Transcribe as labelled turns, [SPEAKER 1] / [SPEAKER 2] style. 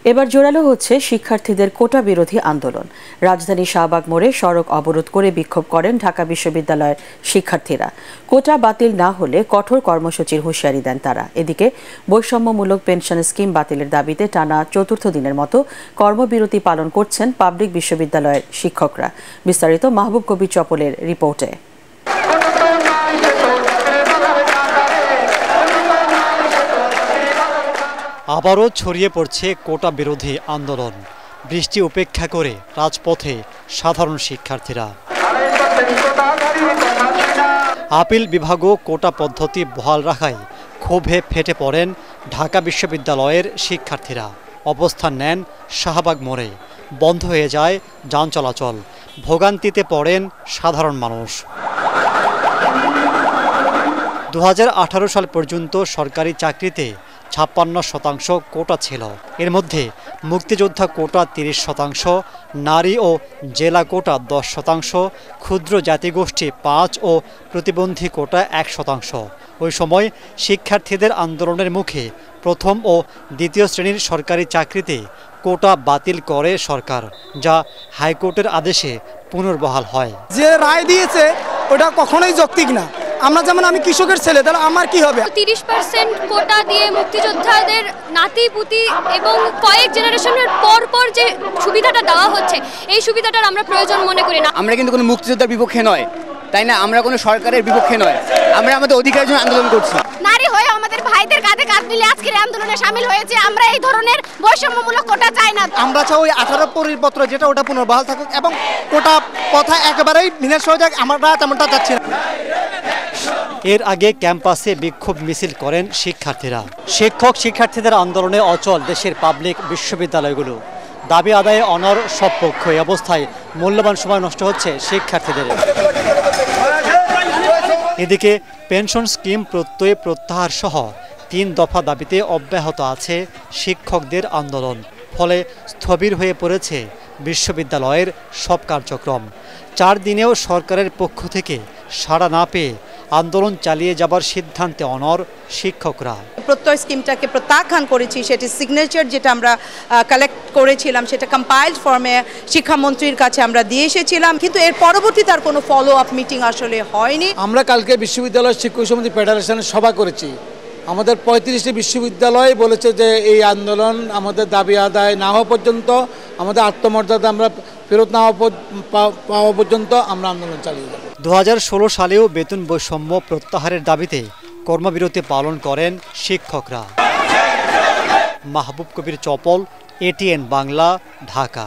[SPEAKER 1] এবার জোরালো হচ্ছে শিক্ষার্থীদের কোটা বিরোধী আন্দোলন। রাজধানীর শাহবাগ মোড়ে সড়ক অবরোধ করে বিক্ষোভ করেন ঢাকা বিশ্ববিদ্যালয়ের শিক্ষার্থীরা। কোটা বাতিল না হলে কঠোর কর্মসূচির হুঁশিয়ারি দেন তারা। এদিকে বৈষম্যমূলক পেনশন স্কিম বাতিলের দাবিতে টানা চতুর্থ দিনের মতো কর্মবিরতি পালন করছেন পাবলিক বিশ্ববিদ্যালয়ের শিক্ষকরা। বিস্তারিত মাহবুব কবির চপলের রিপোর্টে।
[SPEAKER 2] আবারও ছড়িয়ে পড়ছে কোটা বিরোধী আন্দোলন। বৃষ্টি উপেক্ষা করে রাজপথে সাধারণ শিক্ষার্থীরা। আপিল বিভাগও কোটা পদ্ধতি বহাল রাখায় ক্ষোভে ফেটে পড়েন ঢাকা বিশ্ববিদ্যালয়ের শিক্ষার্থীরা। অবস্থান নেন শাহবাগ মোড়ে। বন্ধ হয়ে যায় যান চলাচল। ভোগান্তিতে পড়েন সাধারণ মানুষ। 2018 সাল পর্যন্ত সরকারি চাকরিতে 56% কোটা ছিল। এর মধ্যে মুক্তিযোদ্ধা কোটা 30%, নারী ও জেলা কোটা 10%, ক্ষুদ্র জাতিগোষ্ঠী 5% ও প্রতিবন্ধী কোটা 1%। ওই সময় শিক্ষার্থীদের আন্দোলনের মুখে প্রথম ও দ্বিতীয় শ্রেণীর সরকারি চাকরিতে কোটা বাতিল করে সরকার, যা হাইকোর্টের আদেশে পুনর্বহাল হয়।
[SPEAKER 3] যে রায় দিয়েছে ওটা কখনোই যৌক্তিক না। আমরা যেমন আমি কৃষকের ছেলে, তাহলে আমার কি হবে?
[SPEAKER 4] 30% কোটা দিয়ে মুক্তিযোদ্ধাদের নাতি পুতি এবং কয়েক জেনারেশনের পর পর যে সুবিধাটা দেওয়া হচ্ছে, এই সুবিধাটার আমরা প্রয়োজন মনে করি না।
[SPEAKER 5] আমরা কিন্তু কোনো মুক্তিযোদ্ধার বিপক্ষে নয়, তাই না? আমরা কোনো সরকারের বিপক্ষে নয়। আমরা আমাদের অধিকারের জন্য আন্দোলন করছি।
[SPEAKER 4] নারী হয়ে আমাদের ভাইদের কাঁধে কাঁধ মিলে আজকের আন্দোলনে শামিল হয়েছে। আমরা এই ধরনের বৈষম্যমূলক কোটা চাই না।
[SPEAKER 3] আমরা চাই ওই 18 পরিপত্র যেটা, ওটা পুনর্বহাল থাকুক এবং কোটা কথা একেবারেই বিনাশ হয়ে যাক। আমরা তেমনটা চাচ্ছি না।
[SPEAKER 2] এর আগে ক্যাম্পাসে বিক্ষোভ মিছিল করেন শিক্ষার্থীরা। শিক্ষার্থীদের আন্দোলনে অচল দেশের পাবলিক বিশ্ববিদ্যালয়গুলো। দাবি আদায়ে অনড় সব পক্ষ। এই অবস্থায় মূল্যবান সময় নষ্ট হচ্ছে শিক্ষার্থীদের। এদিকে পেনশন স্কিম প্রত্যয় প্রত্যাহার সহ 3 দফা দাবিতে অব্যাহত আছে শিক্ষকদের আন্দোলন। ফলে স্থবির হয়ে পড়েছে বিশ্ববিদ্যালয়ের সব কার্যক্রম। 4 দিনেও সরকারের পক্ষ থেকে সাড়া না পেয়ে আন্দোলন চালিয়ে যাবার সিদ্ধান্তে অনড় শিক্ষকরা।
[SPEAKER 6] প্রত্যয় স্কিমটাকে প্রত্যাখ্যান করেছি। সেটি সিগনেচার যেটা আমরা কালেক্ট করেছিলাম সেটা কম্পাইলড ফর্মে শিক্ষামন্ত্রীর কাছে আমরা দিয়ে এসেছিলাম, কিন্তু এর পরবর্তী তার কোনো ফলো আপ মিটিং আসলে হয়নি।
[SPEAKER 3] আমরা কালকে বিশ্ববিদ্যালয় শিক্ষক সমিতি ফেডারেশনের সভা করেছি। আমাদের 35টি বিশ্ববিদ্যালয় বলেছে যে এই আন্দোলন আমাদের দাবি আদায় না হওয়া পর্যন্ত, আমাদের আত্মমর্যাদা আমরা ফেরত না পাওয়া পর্যন্ত আমরা আন্দোলন চালিয়ে যাব।
[SPEAKER 2] 2016 সালেও বেতন বৈষম্য প্রত্যাহারের দাবিতে কর্মবিরতি পালন করেন শিক্ষকরা। মাহবুব কবির চপল, ATN বাংলা, ঢাকা।